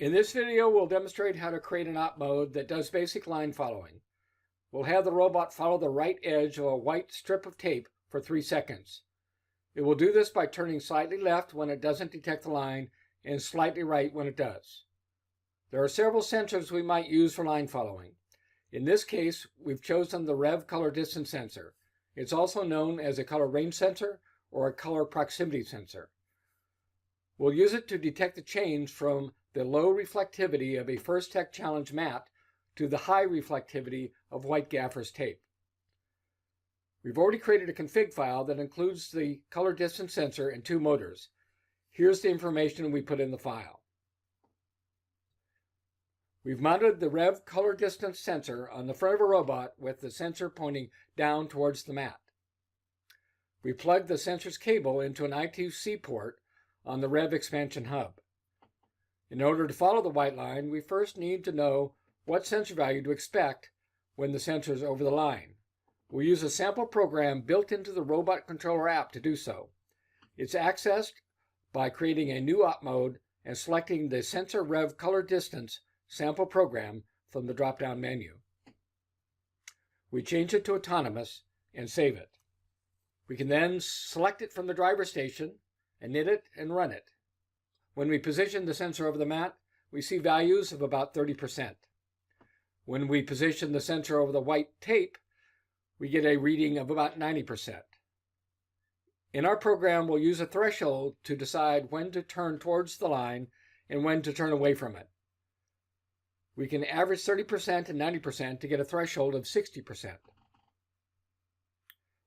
In this video, we'll demonstrate how to create an op mode that does basic line following. We'll have the robot follow the right edge of a white strip of tape for 3 seconds. It will do this by turning slightly left when it doesn't detect the line and slightly right when it does. There are several sensors we might use for line following. In this case, we've chosen the Rev color distance sensor. It's also known as a color range sensor or a color proximity sensor. We'll use it to detect the change from the low reflectivity of a First Tech Challenge mat to the high reflectivity of white gaffer's tape. We've already created a config file that includes the color distance sensor and 2 motors. Here's the information we put in the file. We've mounted the Rev color distance sensor on the front of a robot with the sensor pointing down towards the mat. We plugged the sensor's cable into an I2C port on the Rev expansion hub. In order to follow the white line, we first need to know what sensor value to expect when the sensor is over the line. We'll use a sample program built into the robot controller app to do so. It's accessed by creating a new op mode and selecting the Sensor Rev Color Distance sample program from the drop-down menu. We change it to autonomous and save it. We can then select it from the driver station, init it, and run it. When we position the sensor over the mat, we see values of about 30%. When we position the sensor over the white tape, we get a reading of about 90%. In our program, we'll use a threshold to decide when to turn towards the line and when to turn away from it. We can average 30% and 90% to get a threshold of 60%.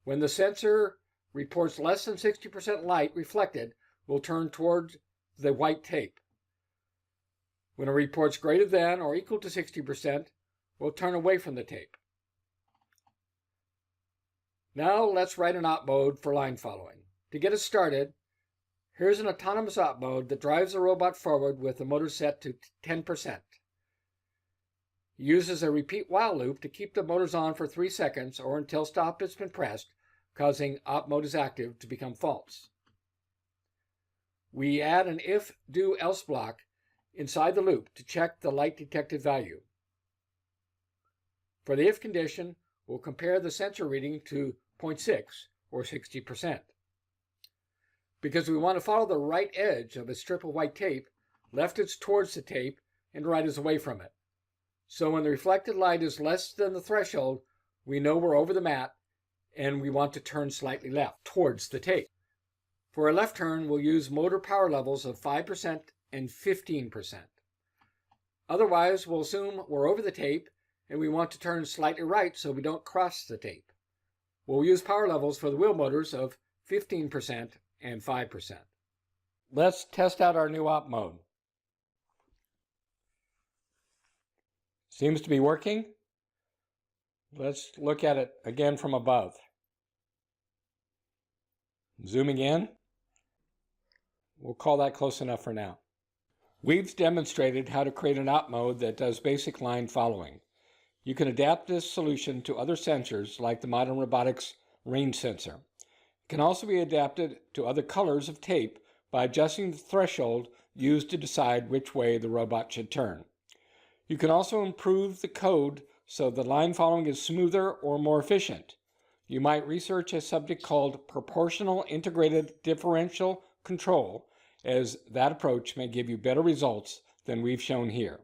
When the sensor reports less than 60% light reflected, we'll turn towards the white tape. When it reports greater than or equal to 60%, we'll turn away from the tape. Now let's write an op mode for line following. To get us started, here's an autonomous op mode that drives the robot forward with the motor set to 10%. It uses a repeat while loop to keep the motors on for 3 seconds or until stop has been pressed, causing op mode is active to become false. We add an if, do, else block inside the loop to check the light detected value. For the if condition, we'll compare the sensor reading to 0.6 or 60%. Because we want to follow the right edge of a strip of white tape, left is towards the tape and right is away from it. So when the reflected light is less than the threshold, we know we're over the mat and we want to turn slightly left towards the tape. For a left turn, we'll use motor power levels of 5% and 15%. Otherwise, we'll assume we're over the tape and we want to turn slightly right so we don't cross the tape. We'll use power levels for the wheel motors of 15% and 5%. Let's test out our new op mode. Seems to be working. Let's look at it again from above. Zooming in. We'll call that close enough for now. We've demonstrated how to create an op mode that does basic line following. You can adapt this solution to other sensors like the Modern Robotics range sensor. It can also be adapted to other colors of tape by adjusting the threshold used to decide which way the robot should turn. You can also improve the code so the line following is smoother or more efficient. You might research a subject called proportional integrated differential control, as that approach may give you better results than we've shown here.